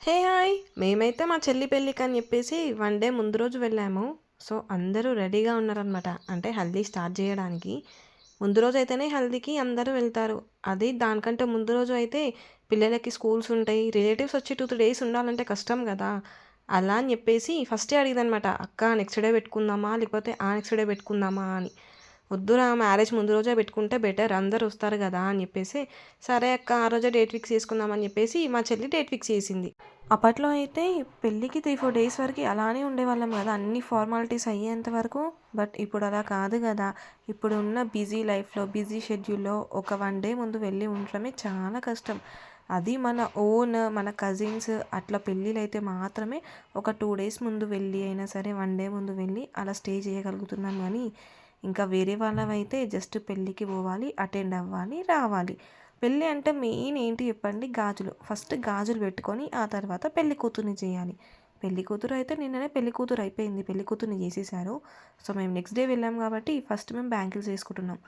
Hi! మేమైతే మా చెల్లి పెళ్ళికని చెప్పేసి వన్ డే ముందు రోజు వెళ్ళాము. సో, అందరూ రెడీగా ఉన్నారనమాట. అంటే హల్దీ స్టార్ట్ జేయడానికి. ముందు రోజైతేనే హల్దీకి అందరూ వెళ్తారు. అది దానికంటే ముందు రోజు అయితే పిల్లలకి స్కూల్స్ ఉంటాయి. రిలేటివ్స్ వచ్చి 2, 3 డేస్ ఉండాలంటే కష్టం గదా! అలా అని చెప్పేసి ఫస్టే అడిగిందనమాట. "అక్క నెక్స్ట్ డే పెట్టుకుందామా? లేకపోతే ఆ నెక్స్ట్ డే పెట్టుకుందామా?" అని. "వద్దురా మ్యారేజ్ ముందు రోజే పెట్టుకుంటే బెటర్. అందరూ వస్తారు గదా!" అని చెప్పేసి, "సరే అక్క ఆ రోజే డేట్ ఫిక్స్ చేసుకుందాం" అని చెప్పేసి మా చెల్లి డేట్ ఫిక్స్ చేసింది. అప్పట్లో అయితే పెళ్ళికి 3, 4 డేస్ వరకి అలానే ఉండేవాళ్ళం గదా! అన్ని ఫార్మాలిటీస్ అయ్యేంత వరకు. బట్ ఇప్పుడు అలా కాదు గదా! ఇప్పుడున్న బిజీ లైఫ్‌లో, బిజీ షెడ్యూల్‌లో ఒక 1 డే ముందు వెళ్ళి ఉండడమే చాలా కష్టం. అది మన ఓన్ మన కజిన్స్ అట్లా పెళ్ళిళ్ళైతే మాత్రమే ఒక 2 డేస్ ముందు వెళ్ళి అయినా సరే, 1 డే ముందు వెళ్ళి అలా స్టే చేయగలుగుతున్నాం గానీ, ఇంకా వేరే వాళ్ళవైతే జస్ట్ పెళ్ళికి పోవాలి, అటెండ్ అవ్వాలి, రావాలి. పెళ్ళి అంటే మెయిన్ ఏంటి చెప్పండి? గాజులు. ఫస్ట్ గాజులు పెట్టుకొని ఆ తర్వాత పెళ్లి కూతుర్ని చేయాలి. పెళ్లి కూతురు అయితే నిన్ననే పెళ్లి కూతురు అయిపోయింది. పెళ్లి కూతుర్ని చేసేసారు. సో, మేము నెక్స్ట్ డే వెళ్ళాం కాబట్టి ఫస్ట్ మేము బ్యాంగిల్స్ వేసుకుంటున్నాం.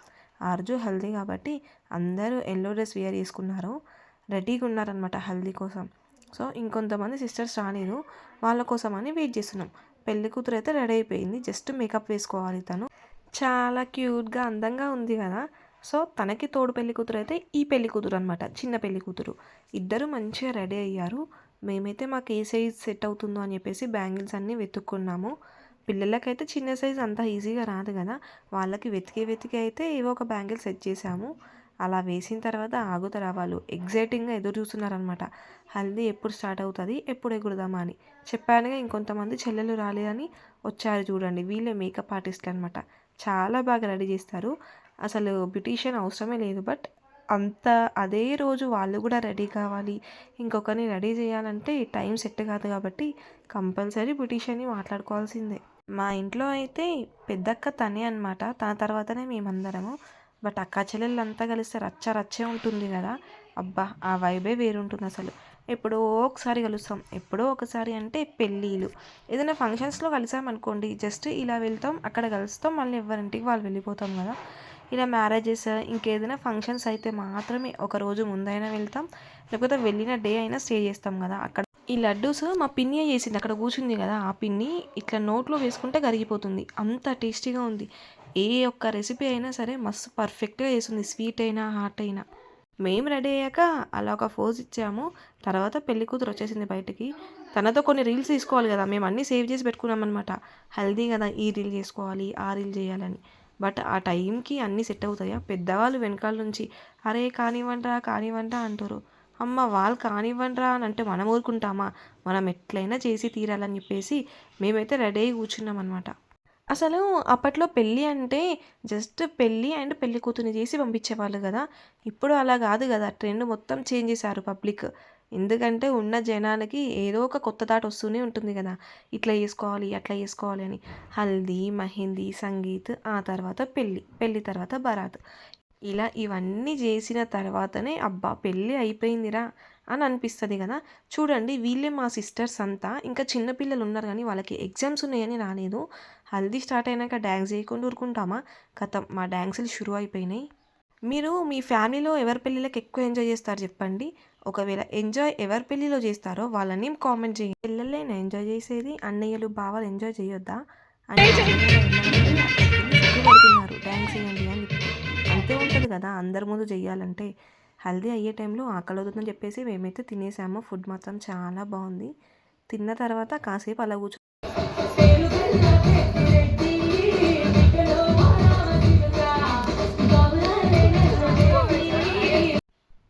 ఆ రోజు హల్దీ కాబట్టి అందరూ యెల్లో డ్రెస్ వేర్ చేసుకున్నారు. రెడీగా ఉన్నారనమాట హల్దీ కోసం. సో, ఇంకొంతమంది సిస్టర్స్ రాలేదు. వాళ్ళ కోసమని వెయిట్ చేస్తున్నాం. పెళ్లి కూతురు అయితే రెడీ అయిపోయింది. జస్ట్ మేకప్ వేసుకోవాలి తను. చాలా క్యూట్‌గా, అందంగా ఉంది గదా! సో, తనకి తోడు పెళ్లి కూతురైతే ఈ పెళ్లి కూతురనమాట. చిన్న పెళ్లి కూతురు. ఇద్దరు మంచిగా రెడీ అయ్యారు. మేమైతే మాకు ఏ సైజ్ సెట్ అవుతుందో అని చెప్పేసి బ్యాంగిల్స్ అన్నీ వెతుక్కున్నాము. పిల్లలకైతే చిన్న సైజ్ అంత ఈజీగా రాదు గదా! వాళ్ళకి వెతికి వెతికి అయితే ఏవో ఒక బ్యాంగిల్ సెట్ చేశాము. అలా వేసిన తర్వాత ఆగుతారా వాళ్ళు ఎక్సైటింగ్‌గా ఎదురు చూస్తున్నారనమాట. హల్దీ ఎప్పుడు స్టార్ట్ అవుతది? ఎప్పుడు ఎగురుదామా అని. చెప్పానుగా ఇంకొంతమంది చెల్లెలు రాలేదని వచ్చారు చూడండి. వీళ్ళే మేకప్ ఆర్టిస్ట్‌లనమాట. చాలా బాగా రెడీ చేస్తారు. అసలు బ్యూటీషియన్ అవసరమే లేదు. బట్ అంత అదే రోజు వాళ్ళు గూడా రెడీ కావాలి. ఇంకొకరిని రెడీ చేయాలంటే టైం సెట్ కాదు కాబట్టి కంపల్సరీ బ్యూటీషియన్‌ని మాట్లాడుకోవాల్సిందే. మా ఇంట్లో అయితే పెద్దక్క తనే అనమాట. తన తర్వాతనే మేమందరము. బట్ అక్కా చెల్లెళ్ళంతా కలిస్తే రచ్చ రచ్చే ఉంటుంది గదా! అబ్బా! ఆ వైబే వేరుంటుందసలు. ఎప్పుడో ఒకసారి కలుస్తాం. ఎప్పుడో ఒకసారి అంటే పెళ్ళిళ్ళు. ఏదైనా ఫంక్షన్స్‌లో కలిసామనుకోండి జస్ట్ ఇలా వెళ్తాం, అక్కడ కలుస్తాం, మళ్ళీ ఎవరింటికి వాళ్ళు వెళ్ళిపోతాం గదా! ఇలా మ్యారేజెస్ ఇంకేదైనా ఫంక్షన్స్ అయితే మాత్రమే ఒక రోజు ముందైనా వెళ్తాం. లేకపోతే వెళ్ళిన డే అయినా స్టే చేస్తాం గదా! అక్కడ ఈ లడ్డూస్ మా పిన్నియే చేసింది. అక్కడ కూర్చుంది గదా! ఆ పిన్ని ఇట్లా నోట్లో వేసుకుంటే కరిగిపోతుంది. అంత టేస్టీగా ఉంది. ఏ ఒక్క రెసిపీ అయినా సరే మస్తు పర్ఫెక్ట్‌గా చేస్తుంది. స్వీట్ అయినా, హాట్ అయినా. మేము రెడీ అయ్యాక అలా ఒక పోజ్ ఇచ్చాము. తర్వాత పెళ్ళికూతురు వచ్చేసింది బయటికి. తనతో కొన్ని రీల్స్ తీసుకోవాలి గదా! మేము అన్నీ సేవ్ చేసి పెట్టుకున్నామనమాట. హల్దీ గదా! ఈ రీల్ చేసుకోవాలి, ఆ రీల్ చేయాలని. బట్ ఆ టైంకి అన్నీ సెట్ అవుతాయా? పెద్దవాళ్ళు వెనకాల నుంచి "అరే! కానివ్వండిరా, కానివ్వండిరా" అంటారు. అమ్మ వాళ్ళు కానివ్వండిరా అని అంటే మనం ఊరుకుంటామా? మనం ఎట్లయినా చేసి తీరాలని చెప్పేసి మేమైతే రెడీ అయ్యి కూర్చున్నామనమాట. అసలు అప్పట్లో పెళ్ళి అంటే జస్ట్ పెళ్ళి అండ్ పెళ్లి కూతుర్ని చేసి పంపించేవాళ్ళు గదా! ఇప్పుడు అలా గాదు గదా! ట్రెండ్ మొత్తం చేంజ్ చేశారు పబ్లిక్. ఎందుకంటే ఉన్న జనాలకి ఏదో ఒక కొత్త థాట్ వస్తూనే ఉంటుంది గదా! ఇట్లా చేసుకోవాలి, అట్లా చేసుకోవాలి అని. హల్దీ, మెహందీ, సంగీత్ ఆ తర్వాత పెళ్లి. పెళ్లి తర్వాత బరాత్. ఇలా ఇవన్నీ జేసిన తర్వాతనే అబ్బా! పెళ్లి అయిపోయిందిరా అని అనిపిస్తది గదా! చూడండి వీళ్ళే మా సిస్టర్స్ అంతా. ఇంకా చిన్న పిల్లలున్నారు గానీ వాళ్ళకి ఎగ్జామ్స్ ఉన్నాయని రాలేదు. హల్దీ స్టార్ట్ అయినాక డాన్స్ జేయకుండా ఊరుకుంటామా? ఖతం మా డాన్సులు షురు అయిపోయినాయి. మీరు మీ ఫ్యామిలీలో ఎవరి పెళ్ళిళ్ళకి ఎక్కువ ఎంజాయ్ జేస్తారు జెప్పండి? ఒకవేళ ఎంజాయ్ ఎవరి పెళ్ళిలో జేస్తారో వాళ్ళ నేమ్ కామెంట్ జేయండి. చెల్లెళ్ళేనా ఎంజాయ్ జేసేది? అన్నయ్యలు, బావలు ఎంజాయ్ చేయొద్దా? అని నార్మల్‌గా వెళ్ళమంటే అక్కడికెళ్ళి సిగ్గుపడుతున్నారు డాన్స్ ఎయండి అని చెప్పి. అంతే ఉంటది గదా! అందరి ముందు జెయ్యాలంటే. హల్దీ అయ్యే టైంలో ఆకలవుతుందని చెప్పేసి మేమైతే తినేసాము. ఫుడ్ మాత్రం చాలా బావుంది. తిన్న తర్వాత కాసేపు అలా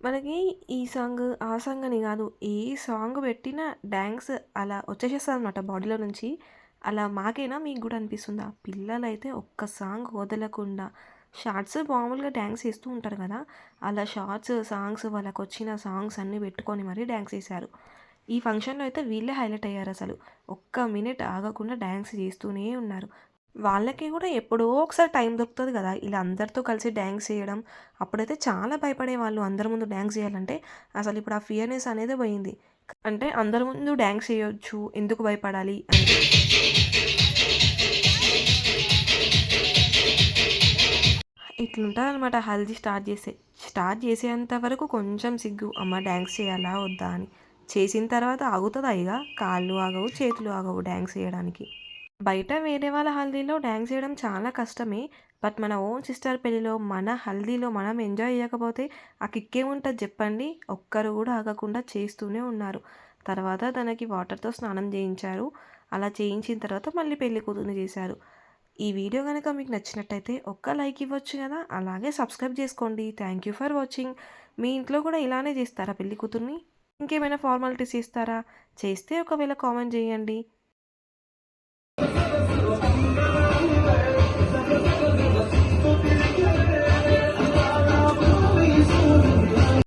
మనకి ఈ సాంగ్, ఆ సాంగ్ అని గాదు. ఏ సాంగ్ పెట్టినా డాన్స్ అలా వచ్చేసేస్తదనమాట బాడీలో నుంచి. అలా మాకేనా మీకు గూడా అనిపిస్తుందా? పిల్లలైతే ఒక్క సాంగ్ వదలకుండా షార్ట్స్ మామూలుగా డాన్స్ ఏస్తూ ఉంటారు గదా! అలా షార్ట్స్, సాంగ్స్ వాళ్ళకొచ్చిన సాంగ్స్ అన్నీ పెట్టుకొని మరీ డాన్స్ ఏశారు. ఈ ఫంక్షన్‌లో అయితే వీళ్ళే హైలైట్ అయ్యారసలు. ఒక్క మినిట్ ఆగకుండా డాన్స్ చేస్తూనే ఉన్నారు. వాళ్ళకి గూడా ఎప్పుడో ఒకసారి టైం దొరుకుతది గదా! ఇలా అందరితో కలిసి డాన్స్ చేయడం. అప్పుడైతే చాలా భయపడేవాళ్ళు అందరి ముందు డాన్స్ చేయాలంటే. అసలిప్పుడు ఆ ఫియర్‌నెస్ అనేదే పోయింది. అంటే అందరి ముందు డాన్స్ చేయొచ్చు. ఎందుకు భయపడాలి అని. ఇట్లుంటదనమాట హల్దీ స్టార్ట్ చేసేంత వరకు కొంచెం సిగ్గు. అమ్మ డాన్స్ చేయాలా? వద్దా? అని. చేసిన తర్వాత ఆగుతదా ఇగ? కాళ్ళు ఆగవు, చేతులు ఆగవు డాన్స్ చేయడానికి. బయట వేరే వాళ్ళ హల్దీలో డాన్స్ చేయడం చాలా కష్టమే. బట్ మన ఓన్ సిస్టర్ పెళ్ళిలో, మన హల్దీలో మనం ఎంజాయ్ చేయకపోతే ఆ కిక్కేముంటది జెప్పండి? ఒక్కరు గూడా ఆగకుండా చేస్తూనే ఉన్నారు. తర్వాత తనకి వాటర్‌తో స్నానం చేయించారు. అలా చేయించిన తర్వాత మళ్ళీ పెళ్లి కూతుర్ని చేశారు. ఈ వీడియో గనక మీకు నచ్చినట్టయితే ఒక్క లైక్ ఇవ్వచ్చు గదా! అలాగే సబ్స్క్రైబ్ జేసుకోండి. Thank you for watching. మీ ఇంట్లో కూడా ఇలానే చేస్తారా పెళ్లి కూతుర్ని? ఇంకేమైనా ఫార్మాలిటీస్ చేస్తారా? చేస్తే ఒకవేళ కామెంట్ జేయండి.